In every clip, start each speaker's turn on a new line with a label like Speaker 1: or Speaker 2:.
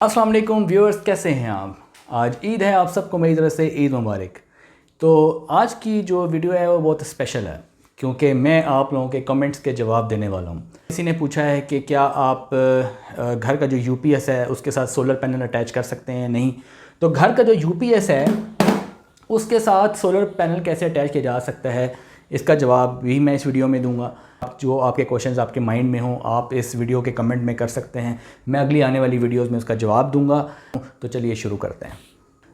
Speaker 1: अस्सलाम वालेकुम व्यूअर्स, कैसे हैं आप। आज ईद है, आप सबको मेरी तरफ से ईद मुबारक। तो आज की जो वीडियो है वो बहुत स्पेशल है क्योंकि मैं आप लोगों के कमेंट्स के जवाब देने वाला हूँ। किसी ने पूछा है कि क्या आप घर का जो यूपीएस है उसके साथ सोलर पैनल अटैच कर सकते हैं। नहीं, तो घर का जो यूपीएस है उसके साथ सोलर पैनल कैसे अटैच किया जा सकता है, इसका जवाब भी मैं इस वीडियो में दूंगा। जो आपके क्वेश्चंस आपके माइंड में हों, आप इस वीडियो के कमेंट में कर सकते हैं, मैं अगली आने वाली वीडियोस में उसका जवाब दूंगा। तो चलिए शुरू करते हैं।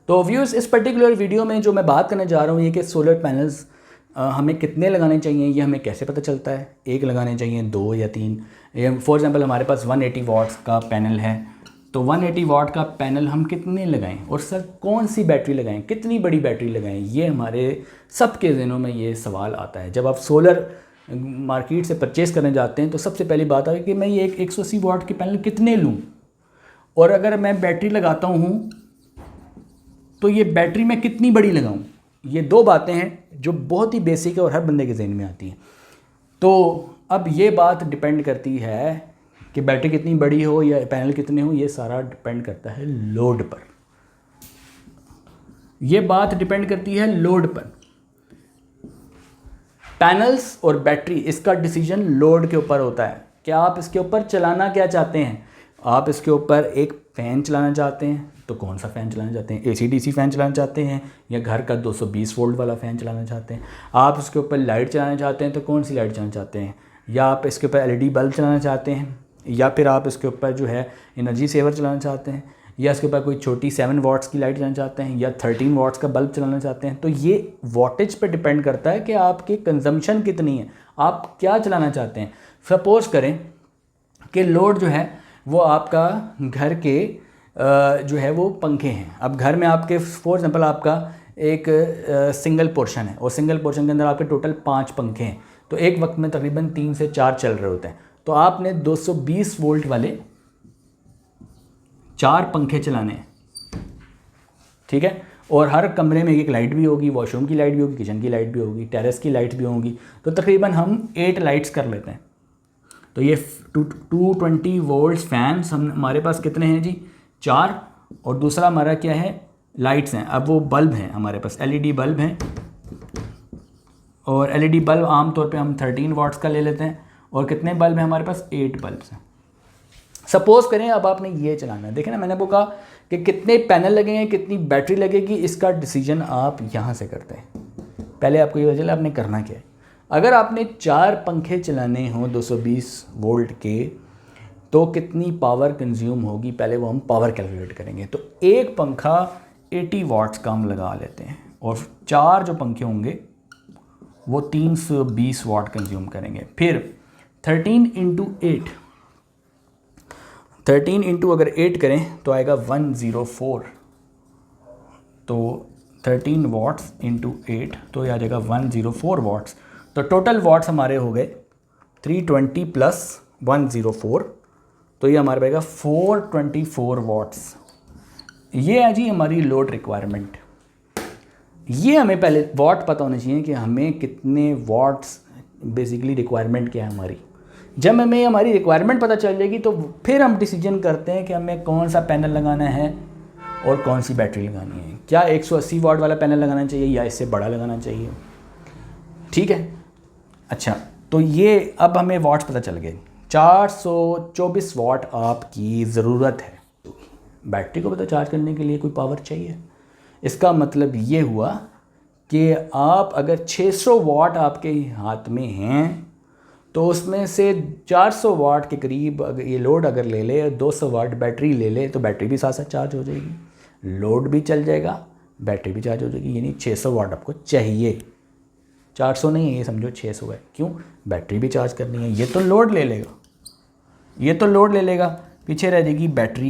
Speaker 1: तो व्यूअर्स, इस पर्टिकुलर वीडियो में जो मैं बात करने जा रहा हूँ ये कि सोलर पैनल्स हमें कितने लगाने चाहिए, ये हमें कैसे पता चलता है। एक लगाने चाहिए, दो या तीन। फॉर एग्जांपल हमारे पास 180 वाट्स का पैनल है, तो 180 वाट का पैनल हम कितने लगाएं और सर कौन सी बैटरी लगाएं, कितनी बड़ी बैटरी लगाएं, ये हमारे सबके ज़हनों में ये सवाल आता है। जब आप सोलर मार्केट से परचेज़ करने जाते हैं तो सबसे पहली बात है कि मैं ये एक 180 वाट के पैनल कितने लूँ, और अगर मैं बैटरी लगाता हूँ तो ये बैटरी मैं कितनी बड़ी लगाऊँ। ये दो बातें हैं जो बहुत ही बेसिक है और हर बंदे के जहन में आती हैं। तो अब ये बात डिपेंड करती है कि बैटरी कितनी बड़ी हो या पैनल कितने हो, ये सारा डिपेंड करता है लोड पर। ये बात डिपेंड करती है लोड पर। पैनल्स और बैटरी, इसका डिसीजन लोड के ऊपर होता है कि आप इसके ऊपर चलाना क्या चाहते हैं। आप इसके ऊपर एक फ़ैन चलाना चाहते हैं तो कौन सा फ़ैन चलाना चाहते हैं, एसी डीसी फ़ैन चलाना चाहते हैं या घर का 220 वोल्ट वाला फ़ैन चलाना चाहते हैं। आप इसके ऊपर लाइट चलाना चाहते हैं तो कौन सी लाइट चलाना चाहते हैं, या आप इसके ऊपर एलईडी बल्ब चलाना चाहते हैं, या फिर आप इसके ऊपर जो है एनर्जी सेवर चलाना चाहते हैं, या इसके ऊपर कोई छोटी 7 वाट्स की लाइट चलाना चाहते हैं, या 13 वाट्स का बल्ब चलाना चाहते हैं। तो ये वॉटेज पे डिपेंड करता है कि आपकी कंजम्पशन कितनी है, आप क्या चलाना चाहते हैं। सपोज़ करें कि लोड जो है वो आपका घर के जो है वो पंखे हैं। अब घर में आपके फॉर एग्जांपल आपका एक सिंगल पोर्शन है और सिंगल पोर्शन के अंदर आपके टोटल 5 पंखे हैं, तो एक वक्त में तकरीबन 3 से 4 चल रहे होते हैं। तो आपने 220 वोल्ट वाले 4 पंखे चलाने हैं, ठीक है। और हर कमरे में एक लाइट भी होगी, वॉशरूम की लाइट भी होगी, किचन की लाइट भी होगी, टेरेस की लाइट भी होगी। तो तकरीबन हम 8 लाइट्स कर लेते हैं। तो ये 220 वोल्ट्स फैंस हमारे पास कितने हैं जी, 4। और दूसरा हमारा क्या है, लाइट्स हैं। अब वो बल्ब हैं हमारे पास, एलईडी बल्ब हैं, और एलईडी बल्ब आमतौर पे हम 13 वाट्स का ले लेते हैं। और कितने बल्ब हैं हमारे पास, 8 बल्ब हैं। सपोज़ करें अब आपने ये चलाना है, देखें ना, मैंने आपको कहा कि कितने पैनल लगेंगे, कितनी बैटरी लगेगी, इसका डिसीजन आप यहाँ से करते हैं। पहले आपको ये वजह आपने करना क्या है। अगर आपने 4 पंखे चलाने हों 220 वोल्ट के, तो कितनी पावर कंज्यूम होगी, पहले वो हम पावर कैलकुलेट करेंगे। तो एक पंखा 80 वाट्स का हम लगा लेते हैं, और 4 जो पंखे होंगे वो 320 वाट कंज्यूम करेंगे। फिर 13 इंटू 8, 13 इंटू अगर 8 करें तो आएगा 104। तो 13 वाट्स इंटू 8 तो ये आ जाएगा 104 वाट्स। तो टोटल वाट्स हमारे हो गए 320 प्लस 104, तो ये हमारे पाएगा 424 वाट्स। ये है जी हमारी लोड रिक्वायरमेंट। ये हमें पहले वाट पता होना चाहिए कि हमें कितने वाट्स बेसिकली रिक्वायरमेंट क्या है हमारी। जब हमें हमारी रिक्वायरमेंट पता चल जाएगी तो फिर हम डिसीजन करते हैं कि हमें कौन सा पैनल लगाना है और कौन सी बैटरी लगानी है। क्या 180 वाट वाला पैनल लगाना चाहिए या इससे बड़ा लगाना चाहिए, ठीक है। अच्छा, तो ये अब हमें वाट्स पता चल गए। 424 वाट आपकी ज़रूरत है। बैटरी को पता चार्ज करने के लिए कोई पावर चाहिए। इसका मतलब ये हुआ कि आप अगर 600 वाट आपके हाथ में हैं तो उसमें से 400 वाट के करीब अगर ये लोड अगर ले ले, 200 वाट बैटरी ले ले, तो बैटरी भी साथ साथ चार्ज हो जाएगी, लोड भी चल जाएगा, बैटरी भी चार्ज हो जाएगी। यानी 600 वाट आपको चाहिए, 400 नहीं है, ये समझो 600 है। क्यों, बैटरी भी चार्ज करनी है। ये तो लोड ले लेगा, ये तो लोड ले लेगा, पीछे रह जाएगी बैटरी।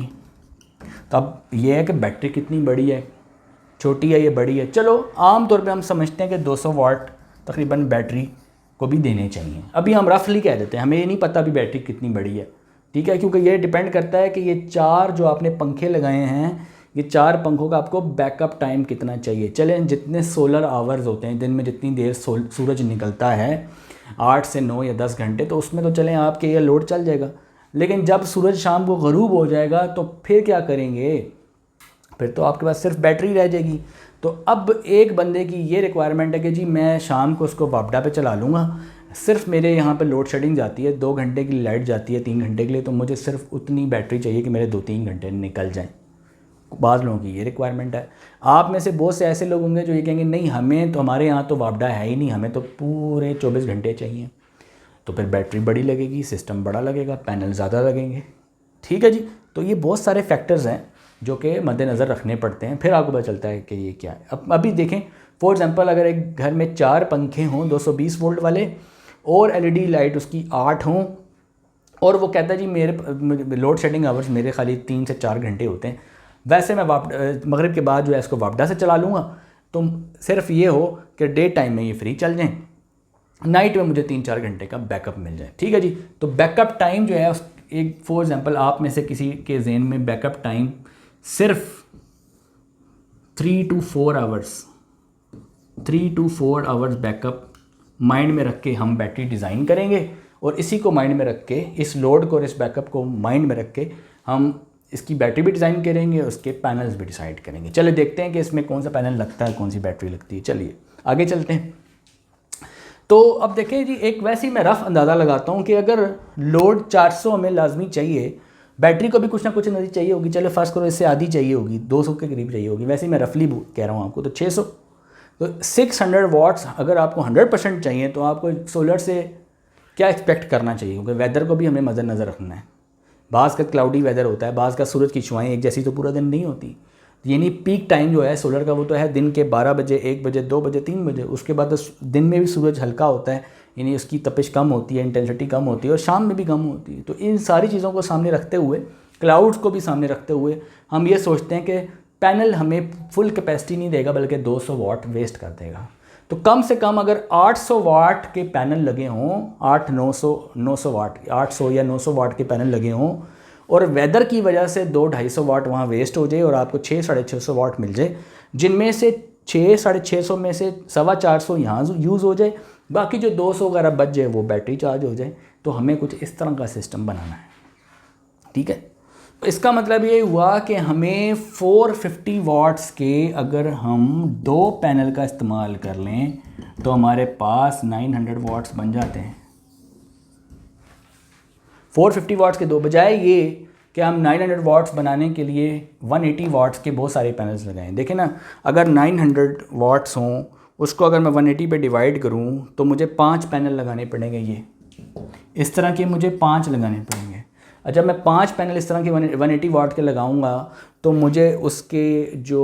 Speaker 1: तो अब ये है कि बैटरी कितनी बड़ी है, छोटी है या बड़ी है। चलो आम तौर पे हम समझते हैं कि 200 वाट तकरीबन बैटरी को भी देने चाहिए। अभी हम रफली कह देते हैं, हमें ये नहीं पता अभी बैटरी कितनी बड़ी है, ठीक है, क्योंकि ये डिपेंड करता है कि ये 4 जो आपने पंखे लगाए हैं, ये 4 पंखों का आपको बैकअप टाइम कितना चाहिए। चलें, जितने सोलर आवर्स होते हैं दिन में, जितनी देर सूरज निकलता है 8 से 9 या 10 घंटे, तो उसमें तो चलें आपके ये लोड चल जाएगा। लेकिन जब सूरज शाम को ग़रूब हो जाएगा तो फिर क्या करेंगे, फिर तो आपके पास सिर्फ बैटरी रह जाएगी। तो अब एक बंदे की ये रिक्वायरमेंट है कि जी मैं शाम को उसको वापडा पे चला लूँगा, सिर्फ मेरे यहाँ पे लोड शेडिंग जाती है, 2 घंटे की लाइट जाती है 3 घंटे के लिए, तो मुझे सिर्फ उतनी बैटरी चाहिए कि मेरे 2-3 घंटे निकल जाएँ। बाद लोगों की ये रिक्वायरमेंट है। आप में से बहुत से ऐसे लोग होंगे जो ये कहेंगे नहीं हमें तो, हमारे यहाँ तो वापडा है ही नहीं, हमें तो पूरे 24 घंटे चाहिए। तो फिर बैटरी बड़ी लगेगी, सिस्टम बड़ा लगेगा, पैनल ज़्यादा लगेंगे। ठीक है जी। तो ये बहुत सारे फैक्टर्स हैं जो कि मद्देनज़र रखने पड़ते हैं, फिर आपको पता चलता है कि ये क्या है। अब अभी देखें फॉर एग्ज़ाम्पल, अगर एक घर में 4 पंखे हों 220 वोल्ट वाले और एलईडी लाइट उसकी 8 हों, और वो कहता है जी मेरे लोड शेडिंग आवर्स मेरे खाली 3 से 4 घंटे होते हैं, वैसे मैं मगरिब के बाद जो है इसको वापडा से चला लूँगा, तो सिर्फ ये हो कि डे टाइम में ये फ्री चल जाएँ, नाइट में मुझे 3-4 घंटे का बैकअप मिल जाए। ठीक है जी। तो बैकअप टाइम जो है एक फॉर एग्ज़ाम्पल आप में से किसी के ज़हन में बैकअप टाइम सिर्फ 3 to 4 आवर्स बैकअप माइंड में रख के हम बैटरी डिज़ाइन करेंगे, और इसी को माइंड में रख के, इस लोड को और इस बैकअप को माइंड में रख के हम इसकी बैटरी भी डिज़ाइन करेंगे, उसके पैनल्स भी डिसाइड करेंगे। चलिए देखते हैं कि इसमें कौन सा पैनल लगता है, कौन सी बैटरी लगती है। चलिए आगे चलते हैं। तो अब देखें जी, एक वैसे ही मैं रफ़ अंदाज़ा लगाता हूँ कि अगर लोड 400 हमें लाजमी चाहिए, बैटरी को भी कुछ ना कुछ एनर्जी चाहिए होगी, चलो फर्स्ट करो इससे आधी चाहिए होगी, 200 के करीब चाहिए होगी, वैसे ही मैं रफली कह रहा हूँ आपको, तो 600। तो 600 वाट्स अगर आपको 100% चाहिए तो आपको सोलर से क्या एक्सपेक्ट करना चाहिए, क्योंकि वेदर को भी हमें मद्देनज़र रखना है। बाज़ का क्लाउडी वेदर होता है, बाज़ का सूरज की छुआएँ एक जैसी तो पूरा दिन नहीं होती, यानी पीक टाइम जो है सोलर का वो तो है दिन के 12 बजे, 1 बजे, 2 बजे, 3 बजे। उसके बाद तो दिन में भी सूरज हल्का होता है, यानी उसकी तपिश कम होती है, इंटेंसिटी कम होती है, और शाम में भी कम होती है। तो इन सारी चीज़ों को सामने रखते हुए, क्लाउड्स को भी सामने रखते हुए, हम ये सोचते हैं कि पैनल हमें फुल कैपेसिटी नहीं देगा बल्कि 200 वाट वेस्ट कर देगा। तो कम से कम अगर 800 वाट के पैनल लगे हों, 900 वाट, 800 या 900 वाट के पैनल लगे हों, और वेदर की वजह से 200-250 वाट वहाँ वेस्ट हो जाए और आपको 600-650 वाट मिल जाए, जिनमें से 600-650 में से 450 यहाँ यूज़ हो जाए, बाकी जो 200 वगैरह बच जाए वो बैटरी चार्ज हो जाए। तो हमें कुछ इस तरह का सिस्टम बनाना है। ठीक है। तो इसका मतलब ये हुआ कि हमें 450 वाट्स के अगर हम 2 पैनल का इस्तेमाल कर लें तो हमारे पास 900 वाट्स बन जाते हैं। 450 वाट्स के 2, बजाय ये कि हम 900 वाट्स बनाने के लिए 180 वाट्स के बहुत सारे पैनल्स लगाएं। देखें ना, अगर 900 वाट्स हों, उसको अगर मैं 180 पे डिवाइड करूं तो मुझे 5 पैनल लगाने पड़ेंगे। ये इस तरह के मुझे 5 लगाने पड़ेंगे। जब मैं 5 पैनल इस तरह के 180 वाट के लगाऊंगा तो मुझे उसके जो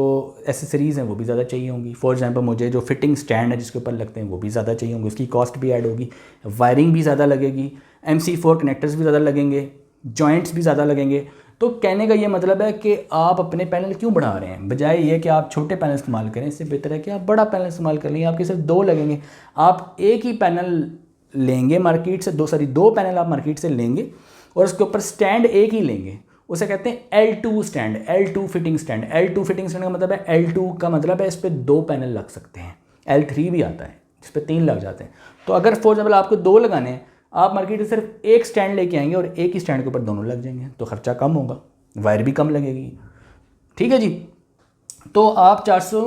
Speaker 1: एसेसरीज़ हैं वो भी ज़्यादा चाहिए होंगी। फॉर एग्जांपल मुझे जो फिटिंग स्टैंड है जिसके ऊपर लगते हैं वो भी ज़्यादा चाहिए होंगे, उसकी कॉस्ट भी ऐड होगी, वायरिंग भी ज़्यादा लगेगी, MC4 कनेक्टर्स भी ज़्यादा लगेंगे, जॉइंट्स भी ज़्यादा लगेंगे। तो कहने का ये मतलब है कि आप अपने पैनल क्यों बढ़ा रहे हैं, बजाय ये कि आप छोटे पैनल इस्तेमाल करें, इससे बेहतर है कि आप बड़ा पैनल इस्तेमाल कर लें। आपके सिर्फ 2 लगेंगे, आप एक ही पैनल लेंगे मार्केट से, 2 पैनल आप मार्केट से लेंगे और उसके ऊपर स्टैंड एक ही लेंगे, उसे कहते हैं L2 stand, L2 fitting stand. L2 fitting stand का मतलब है, L2 का मतलब है इस पर 2 पैनल लग सकते हैं। L3 भी आता है इस पर 3 लग जाते हैं। तो अगर फॉर एग्जाम्पल आपको 2 लगाने हैं, आप मार्केट से सिर्फ एक स्टैंड लेके आएंगे और एक ही स्टैंड के ऊपर दोनों लग जाएंगे, तो खर्चा कम होगा, वायर भी कम लगेगी। ठीक है जी। तो आप 400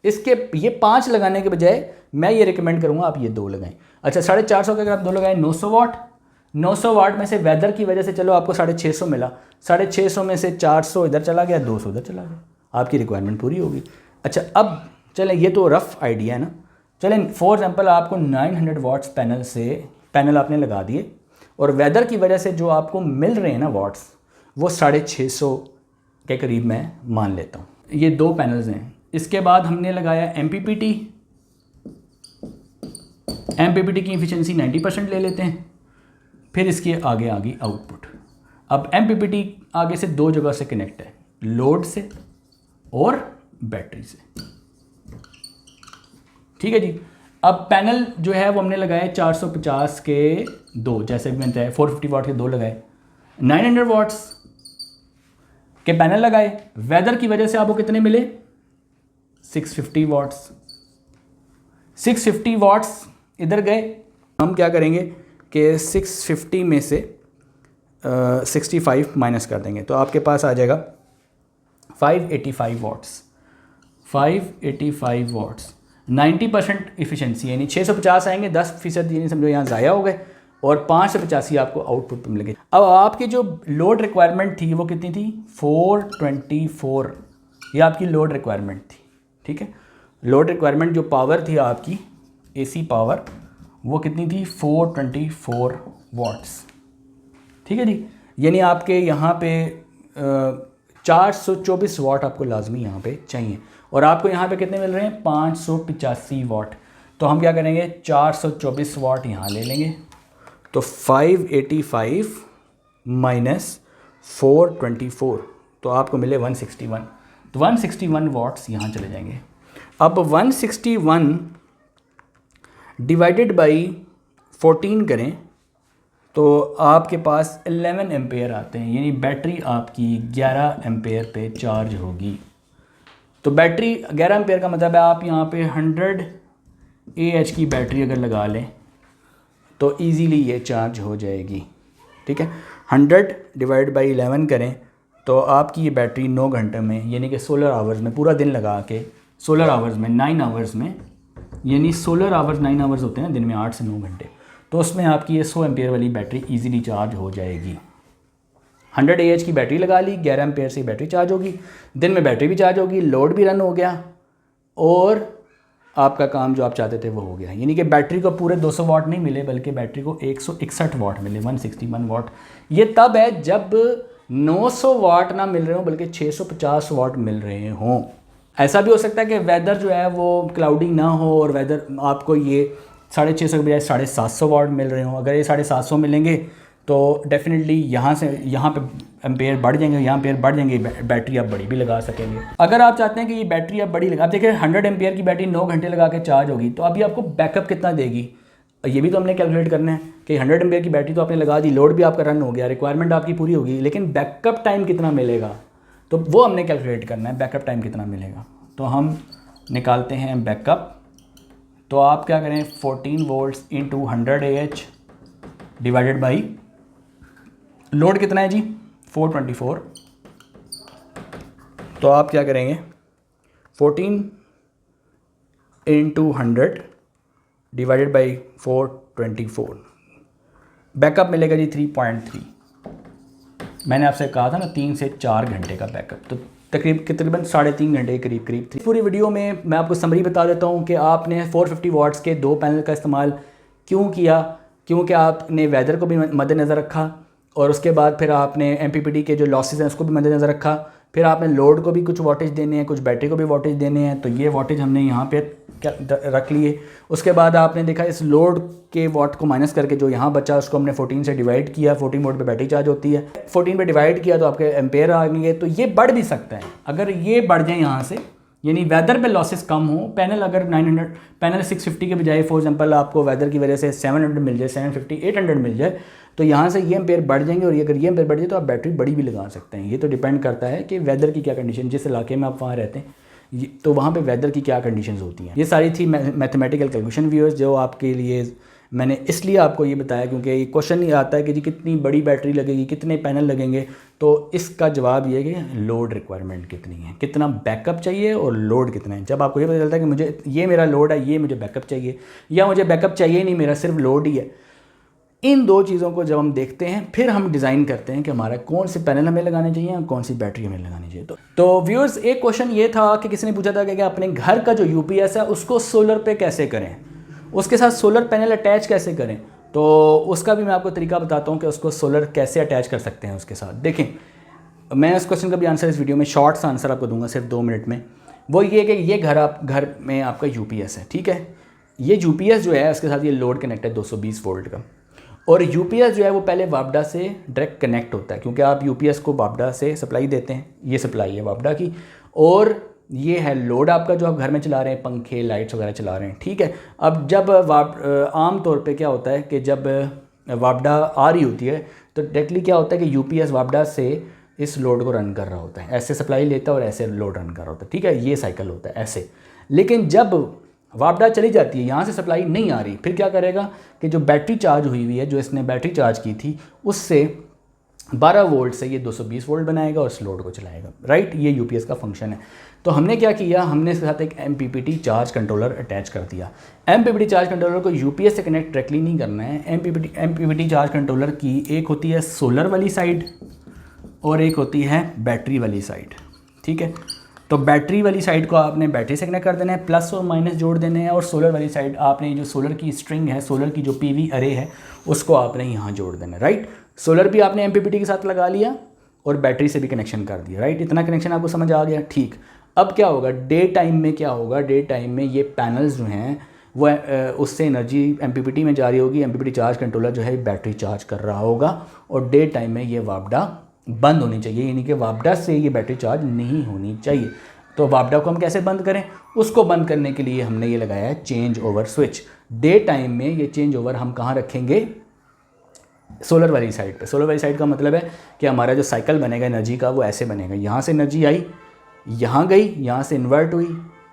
Speaker 1: इसके ये 5 लगाने के बजाय मैं ये रिकमेंड करूँगा आप ये 2 लगाएं। अच्छा, 450 के अगर आप 2 लगाएं, 900 वाट, 900 वाट में से वेदर की वजह से चलो आपको 650 मिला, 650 में से 400 इधर चला गया, 200 इधर चला गया, आपकी रिक्वायरमेंट पूरी होगी। अच्छा, अब चलें, ये तो रफ़ आइडिया है ना। चलें फॉर एग्जांपल आपको 900 वाट्स पैनल आपने लगा दिए और वेदर की वजह से जो आपको मिल रहे हैं ना वाट्स, वो 650 के करीब मैं मान लेता हूँ। ये 2 पैनल्स हैं। इसके बाद हमने लगाया MPPT की एफिशिएंसी 90% ले लेते हैं। फिर इसके आगे आ गई आउटपुट। अब MPPT आगे से 2 जगह से कनेक्ट है, लोड से और बैटरी से। ठीक है जी। अब पैनल जो है वो हमने लगाए 450 के 2, जैसे मैंने बताया 450 वाट के 2 लगाए, 900 वाट्स के पैनल लगाए। वेदर की वजह से आपको कितने मिले, 650 वाट्स। 650 वाट्स इधर गए। हम क्या करेंगे कि 650 में से 65 माइनस कर देंगे तो आपके पास आ जाएगा 585 वाट्स। 585 वाट्स 90% इफिशिएंसी, यानी 650 आएंगे, 10% यानी समझो यहाँ ज़ाया हो गए और 585 आपको आउटपुट पर मिलेंगे। अब आपकी जो लोड रिक्वायरमेंट थी वो कितनी थी? 424, ये आपकी लोड रिक्वायरमेंट थी। ठीक है, लोड रिक्वायरमेंट जो पावर थी आपकी एसी पावर वो कितनी थी? 424 वाट्स। ठीक है जी, यानी आपके यहाँ पे 424 वाट आपको लाजमी यहाँ पे चाहिए और आपको यहाँ पे कितने मिल रहे हैं? 585 वाट। तो हम क्या करेंगे? 424 वाट यहाँ ले लेंगे तो 585 माइनस 424 तो आपको मिले 161। तो 161 वाट्स यहाँ चले जाएंगे। अब 161 डिवाइडेड बाई 14 करें तो आपके पास 11 एम्पेयर आते हैं, यानी बैटरी आपकी 11 एम्पेयर पे चार्ज होगी। तो बैटरी 11 एम्पेयर का मतलब है आप यहाँ पे 100 AH की बैटरी अगर लगा लें तो इजीली ये चार्ज हो जाएगी। ठीक है, 100 डिवाइड बाई 11 करें तो आपकी ये बैटरी 9 घंटे में, यानी कि सोलर आवर्स में, पूरा दिन लगा के सोलर आवर्स में 9 आवर्स में, यानी सोलर आवर्स 9 आवर्स होते हैं दिन में 8 से 9 घंटे, तो उसमें आपकी ये 100 एम्पेयर वाली बैटरी इजीली चार्ज हो जाएगी। 100 AH की बैटरी लगा ली, 11 एम्पेयर से बैटरी चार्ज होगी, दिन में बैटरी भी चार्ज होगी, लोड भी रन हो गया और आपका काम जो आप चाहते थे वो हो गया। यानी कि बैटरी को पूरे 200 वाट नहीं मिले बल्कि बैटरी को 161 वाट मिले, 161 वाट। ये तब है जब 900 वाट ना मिल रहे हो बल्कि 650 वाट मिल रहे हों। ऐसा भी हो सकता है कि वेदर जो है वो क्लाउडी ना हो और वेदर आपको ये 650 के बजाय 750 वाट मिल रहे हों। अगर ये 750 मिलेंगे तो डेफिनेटली यहाँ से यहाँ पे एम्पेयर बढ़ जाएंगे, यहाँ एम्पेयर बढ़ जाएंगे, बैटरी आप बड़ी भी लगा सकेंगे। अगर आप चाहते हैं कि ये बैटरी आप बड़ी लगा, आप देखिए 100 एम्पेयर की बैटरी 9 घंटे लगा के चार्ज होगी तो अभी आपको बैकअप कितना देगी ये भी तो हमने कैलकुलेट करना है कि 100 एम्पेयर की बैटरी तो आपने लगा दी, लोड भी आपका रन हो गया, रिक्वायरमेंट आपकी पूरी होगी, लेकिन बैकअप टाइम कितना मिलेगा तो वो हमने कैलकुलेट करना है, बैकअप टाइम कितना मिलेगा। तो हम निकालते हैं बैकअप। तो आप क्या करें? 14 volts into 100 AH divided by load कितना है जी? 424। तो आप क्या करेंगे? 14 इंटू 100 डिवाइडेड बाई 424, बैकअप मिलेगा जी 3.3। मैंने आपसे कहा था ना 3 से 4 घंटे का बैकअप, तो तकरीबन 3.5 घंटे के करीब थी। पूरी वीडियो में मैं आपको समरी बता देता हूँ कि आपने 450 वाट्स के 2 पैनल का इस्तेमाल क्यों किया, क्योंकि आपने वेदर को भी मद्देनज़र रखा और उसके बाद फिर आपने MPPT के जो लॉसेस हैं उसको भी मद्देनज़र रखा, फिर आपने लोड को भी कुछ वाटेज देने हैं, कुछ बैटरी को भी वाटेज देने हैं, तो ये वाटेज हमने यहाँ पे रख लिए। उसके बाद आपने देखा इस लोड के वाट को माइनस करके जो यहाँ बचा उसको हमने 14 से डिवाइड किया, 14 वोल्ट पे बैटरी चार्ज होती है, 14 पे डिवाइड किया तो आपके एम्पेयर आ गए। तो ये बढ़ भी सकता है, अगर ये बढ़ जाए यहाँ से, यानी वेदर पे लॉसेस कम हो, पैनल अगर 900 पैनल 650 के बजाय फॉर एग्जांपल आपको वेदर की वजह से 700 मिल जाए, 750 800 मिल जाए, तो यहाँ से ये एम्पेयर बढ़ जाएंगे और ये अगर ये एम्पेयर बढ़ जाए तो आप बैटरी बड़ी भी लगा सकते हैं। ये तो डिपेंड करता है कि वेदर की क्या कंडीशन, जिस इलाके में आप वहाँ रहते हैं तो वहाँ पे वेदर की क्या कंडीशंस होती हैं। ये सारी थी मैथमेटिकल कैलकुलेशन व्यूअर्स जो आपके लिए मैंने इसलिए आपको ये बताया क्योंकि ये क्वेश्चन ही आता है कि जी कितनी बड़ी बैटरी लगेगी, कितने पैनल लगेंगे, तो इसका जवाब ये है कि लोड रिक्वायरमेंट कितनी है, कितना बैकअप चाहिए और लोड कितना है। जब आपको ये पता चलता है कि मुझे ये मेरा लोड है, ये मुझे बैकअप चाहिए, या मुझे बैकअप चाहिए नहीं, मेरा सिर्फ लोड ही है, इन दो चीज़ों को जब हम देखते हैं फिर हम डिज़ाइन करते हैं कि हमारा कौन से पैनल हमें लगाने चाहिए और कौन सी बैटरी हमें लगानी चाहिए। तो व्यूअर्स एक क्वेश्चन ये था कि किसी ने पूछा था कि अपने घर का जो UPS है उसको सोलर पे कैसे करें, उसके साथ सोलर पैनल अटैच कैसे करें। तो उसका भी मैं आपको तरीका बताता हूँ कि उसको सोलर कैसे अटैच कर सकते हैं उसके साथ। देखें, मैं उस क्वेश्चन का भी आंसर इस वीडियो में शॉर्ट सा आंसर आपको दूंगा सिर्फ 2 मिनट में। वो ये कि ये घर में आपका UPS है, ठीक है। ये UPS जो है उसके साथ ये लोड कनेक्ट है 220 वोल्ट का, और UPS जो है वो पहले वापडा से डायरेक्ट कनेक्ट होता है क्योंकि आप UPS को वापडा से सप्लाई देते हैं, ये सप्लाई है वापडा की, और ये है लोड आपका जो आप घर में चला रहे हैं, पंखे लाइट्स वगैरह चला रहे हैं, ठीक है। अब जब आम तौर पे क्या होता है कि जब वापडा आ रही होती है तो डायरेक्टली क्या होता है कि UPS वापडा से इस लोड को रन कर रहा होता है, ऐसे सप्लाई लेता है और ऐसे लोड रन कर रहा होता है, ठीक है। ये साइकिल होता है ऐसे। लेकिन जब वापडा चली जाती है, यहाँ से सप्लाई नहीं आ रही, फिर क्या करेगा कि जो बैटरी चार्ज हुई हुई है, जो इसने बैटरी चार्ज की थी, उससे 12 वोल्ट से ये 220 वोल्ट बनाएगा और इस लोड को चलाएगा, राइट। ये यूपीएस का फंक्शन है। तो हमने क्या किया, हमने इसके साथ एक एमपीपीटी चार्ज कंट्रोलर अटैच कर दिया। एमपीपीटी चार्ज कंट्रोलर को यूपीएस से कनेक्ट डायरेक्टली नहीं करना है। एमपीपीटी चार्ज कंट्रोलर की एक होती है सोलर वाली साइड और एक होती है बैटरी वाली साइड, ठीक है। तो बैटरी वाली साइड को आपने बैटरी से कनेक्ट कर देना है, प्लस और माइनस जोड़ देने हैं, और सोलर वाली साइड आपने जो सोलर की स्ट्रिंग है, सोलर की जो पीवी अरे है, उसको आपने यहाँ जोड़ देना है, राइट। सोलर भी आपने एमपीपीटी के साथ लगा लिया और बैटरी से भी कनेक्शन कर दिया, राइट। इतना कनेक्शन आपको समझ आ गया, ठीक। अब क्या होगा, डे टाइम में क्या होगा, डे टाइम में ये पैनल्स जो हैं वो उससे एनर्जी एमपीपीटी में जा रही होगी, एमपीपीटी चार्ज कंट्रोलर जो है बैटरी चार्ज कर रहा होगा, और डे टाइम में ये वापडा बंद होनी चाहिए, यानी कि वापडा से ये बैटरी चार्ज नहीं होनी चाहिए। तो वापडा को हम कैसे बंद करें, उसको बंद करने के लिए हमने ये लगाया है change over switch. Day time में ये चेंज ओवर हम कहाँ रखेंगे, सोलर वाली साइड पे। सोलर वाली साइड का मतलब है कि हमारा जो साइकिल बनेगा एनर्जी का वो ऐसे बनेगा, यहाँ से एनर्जी आई, यहाँ गई, यहाँ से इन्वर्ट हुई,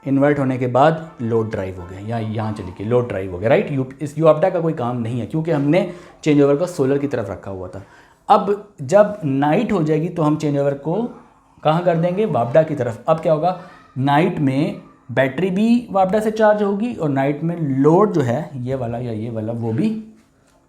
Speaker 1: इन्वर्ट होने के बाद लोड ड्राइव हो गया, या यहाँ चली गई, लोड ड्राइव हो गया, राइट। इस यूआपडा का कोई काम नहीं है क्योंकि हमने चेंज ओवर को सोलर की तरफ रखा हुआ था। अब जब नाइट हो जाएगी तो हम चेंज ओवर को कहाँ कर देंगे, वापडा की तरफ। अब क्या होगा, नाइट में बैटरी भी वापडा से चार्ज होगी और नाइट में लोड जो है ये वाला या ये वाला वो भी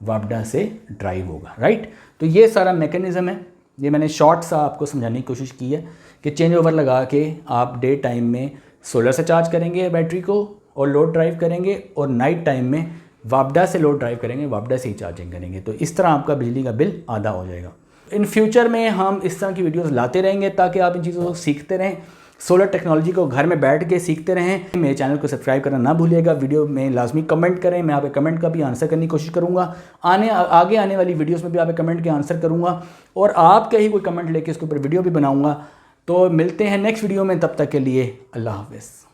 Speaker 1: वापडा से ड्राइव होगा, राइट। तो ये सारा मैकेनिज़्म है, ये मैंने शॉर्ट सा आपको समझाने की कोशिश की है कि चेंज ओवर लगा के आप डे टाइम में सोलर से चार्ज करेंगे बैटरी को और लोड ड्राइव करेंगे, और नाइट टाइम में वापडा से लोड ड्राइव करेंगे, वापडा से ही चार्जिंग करेंगे। तो इस तरह आपका बिजली का बिल आधा हो जाएगा। इन फ्यूचर में हम इस तरह की वीडियोस लाते रहेंगे ताकि आप इन चीज़ों को सीखते रहें, सोलर टेक्नोलॉजी को घर में बैठ के सीखते रहें। मेरे चैनल को सब्सक्राइब करना ना भूलिएगा, वीडियो में लाजमी कमेंट करें, मैं आपके कमेंट का भी आंसर करने की कोशिश करूँगा। आगे आने वाली वीडियोस में भी आपके कमेंट के आंसर करूँगा, और आपका ही कोई कमेंट लेके इसके ऊपर वीडियो भी बनाऊँगा। तो मिलते हैं नेक्स्ट वीडियो में, तब तक के लिए अल्लाह हाफ़िज़।